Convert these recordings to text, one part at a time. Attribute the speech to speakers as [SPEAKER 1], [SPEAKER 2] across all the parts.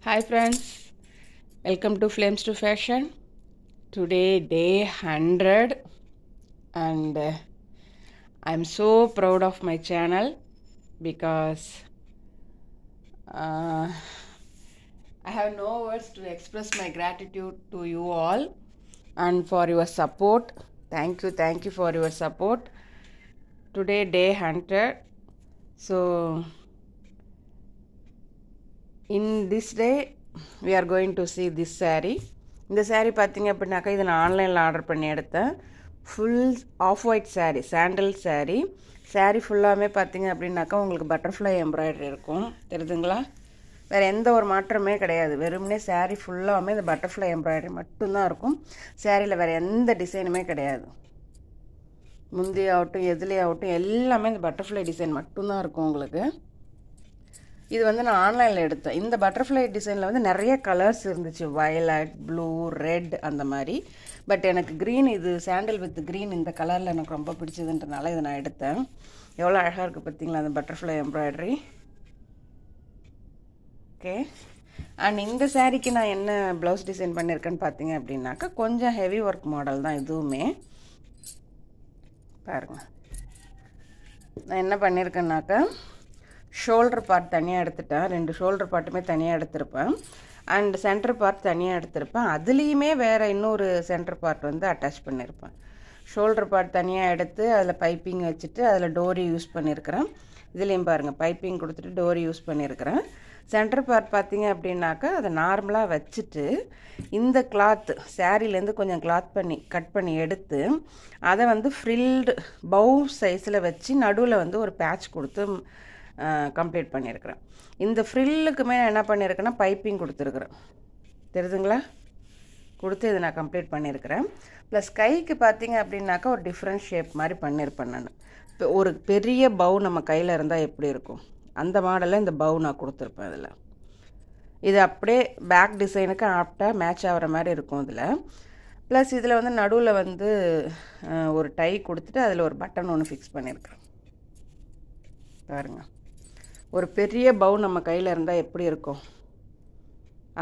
[SPEAKER 1] Hi friends, welcome to Flames to Fashion. Today day 100 and I'm so proud of my channel because I have no words to express my gratitude to you all and for your support. Thank you for your support. Today day 100. So in this day we are going to see this saree. இந்த saree பார்த்தீங்க அப்படின்னாக்கா இது நான் ஆன்லைனில் order பண்ணி எடுத்தேன். Full of white saree, sandal saree. saree ஃபுல்லாமே பார்த்தீங்க அப்படின்னாக்கா உங்களுக்கு பட்டர்ஃப்ளை எம்ப்ராய்டரி இருக்கும், தெரியுதுங்களா? வேறு எந்த ஒரு மாற்றமே கிடையாது. வெறுமனே saree ஃபுல்லாமே இந்த பட்டர்ஃப்ளை எம்ப்ராய்டரி மட்டும்தான் இருக்கும். சாரியில் வேறு எந்த டிசைனுமே கிடையாது. முந்தி ஆகட்டும் எதுலேயே ஆகட்டும் எல்லாமே இந்த பட்டர்ஃப்ளை டிசைன் மட்டும்தான் இருக்கும் உங்களுக்கு. இது வந்து நான் ஆன்லைனில் எடுத்தேன். இந்த பட்டர்ஃப்ளை டிசைனில் வந்து நிறைய கலர்ஸ் இருந்துச்சு, வயலட், ப்ளூ, ரெட் அந்த மாதிரி. பட் எனக்கு க்ரீன், இது சாண்டல் வித் க்ரீன் இந்த கலரில் எனக்கு ரொம்ப பிடிச்சதுன்றனால இதை நான் எடுத்தேன். எவ்வளோ அழகாக இருக்குது பார்த்தீங்களா அந்த பட்டர்ஃப்ளை எம்ப்ராய்டரி. ஓகே, அண்ட் இந்த சாரீக்கு நான் என்ன ப்ளவுஸ் டிசைன் பண்ணியிருக்கேன்னு பார்த்தீங்க அப்படின்னாக்கா கொஞ்சம் ஹெவி ஒர்க் மாடல் தான் இதுவுமே. பாருங்கள், நான் என்ன பண்ணியிருக்கேன்னாக்கா ஷோல்டர் பார்ட் தனியாக எடுத்துட்டேன். 2 ஷோல்டர் பார்ட்டுமே தனியாக எடுத்திருப்பேன். அண்ட் சென்டர் பார்ட் தனியாக எடுத்திருப்பேன். அதுலேயுமே வேறு இன்னொரு சென்டர் பார்ட் வந்து அட்டாச் பண்ணியிருப்பேன். ஷோல்டர் பார்ட் தனியாக எடுத்து அதில் பைப்பிங் வச்சுட்டு அதில் டோரி யூஸ் பண்ணியிருக்கிறேன். இதுலேயும் பாருங்கள் பைப்பிங் கொடுத்துட்டு டோரி யூஸ் பண்ணியிருக்கிறேன். சென்டர் பார்ட் பார்த்தீங்க அப்படின்னாக்கா அதை நார்மலாக வச்சுட்டு இந்த கிளாத்து சாரீலேருந்து கொஞ்சம் கட் பண்ணி எடுத்து அதை வந்து ஃப்ரில்டு பவு சைஸில் வச்சு நடுவில் வந்து ஒரு பேட்ச் கொடுத்து கம்ப்ளீட் பண்ணியிருக்கிறேன். இந்த ஃப்ரில்லுக்குமே நான் என்ன பண்ணியிருக்கேன்னா பைப்பிங் கொடுத்துருக்குறேன், தெரியுதுங்களா? கொடுத்து இதை நான் கம்ப்ளீட் பண்ணியிருக்கிறேன். ப்ளஸ் கைக்கு பார்த்தீங்க அப்படின்னாக்கா ஒரு டிஃப்ரெண்ட் ஷேப் மாதிரி பண்ணியிருப்பேன் நான். இப்போ ஒரு பெரிய பவு நம்ம கையில் இருந்தால் எப்படி இருக்கும் அந்த மாடலில் இந்த பவு நான் கொடுத்துருப்பேன். இதில் இது அப்படியே பேக் டிசைனுக்கு ஆப்டாக மேட்ச் ஆகிற மாதிரி இருக்கும் இதில். ப்ளஸ் இதில் வந்து நடுவில் வந்து ஒரு டை கொடுத்துட்டு அதில் ஒரு பட்டன் ஒன்று ஃபிக்ஸ் பண்ணியிருக்கிறேன். பாருங்கள், ஒரு பெரிய பவு நம்ம கையில் இருந்தால் எப்படி இருக்கும்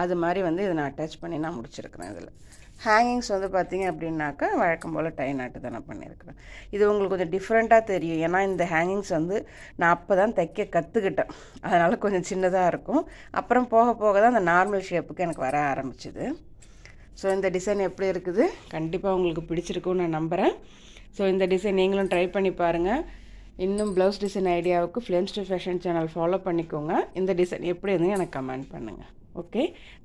[SPEAKER 1] அது மாதிரி வந்து இதை நான் அட்டாச் பண்ணி நான் முடிச்சிருக்கிறேன். இதில் ஹேங்கிங்ஸ் வந்து பார்த்திங்க அப்படின்னாக்கா வழக்கம் போல் டை நாட்டு தான் நான் பண்ணியிருக்கிறேன். இது உங்களுக்கு கொஞ்சம் டிஃப்ரெண்ட்டாக தெரியும், ஏன்னா இந்த ஹேங்கிங்ஸ் வந்து நான் அப்போ தான் தைக்க கற்றுக்கிட்டேன். அதனால் கொஞ்சம் சின்னதாக இருக்கும். அப்புறம் போக போக தான் அந்த நார்மல் ஷேப்புக்கு எனக்கு வர ஆரம்பிச்சிது. ஸோ இந்த டிசைன் எப்படி இருக்குது கண்டிப்பாக உங்களுக்கு பிடிச்சிருக்குன்னு நான் நம்புகிறேன். ஸோ இந்த டிசைன் நீங்களும் ட்ரை பண்ணி பாருங்கள். இன்னும் ப்ளவுஸ் டிசைன் ஐடியாவுக்கு Flames to Fashion channel follow பண்ணிக்கோங்க. இந்த டிசைன் எப்படி இருந்து எனக்கு கமெண்ட் பண்ணுங்கள். ஓகே,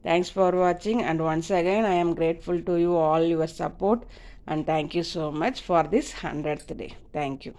[SPEAKER 1] தேங்க்ஸ் ஃபார் வாட்சிங் and once again I am grateful to you all your support and thank you so much for this 100th day. Thank you.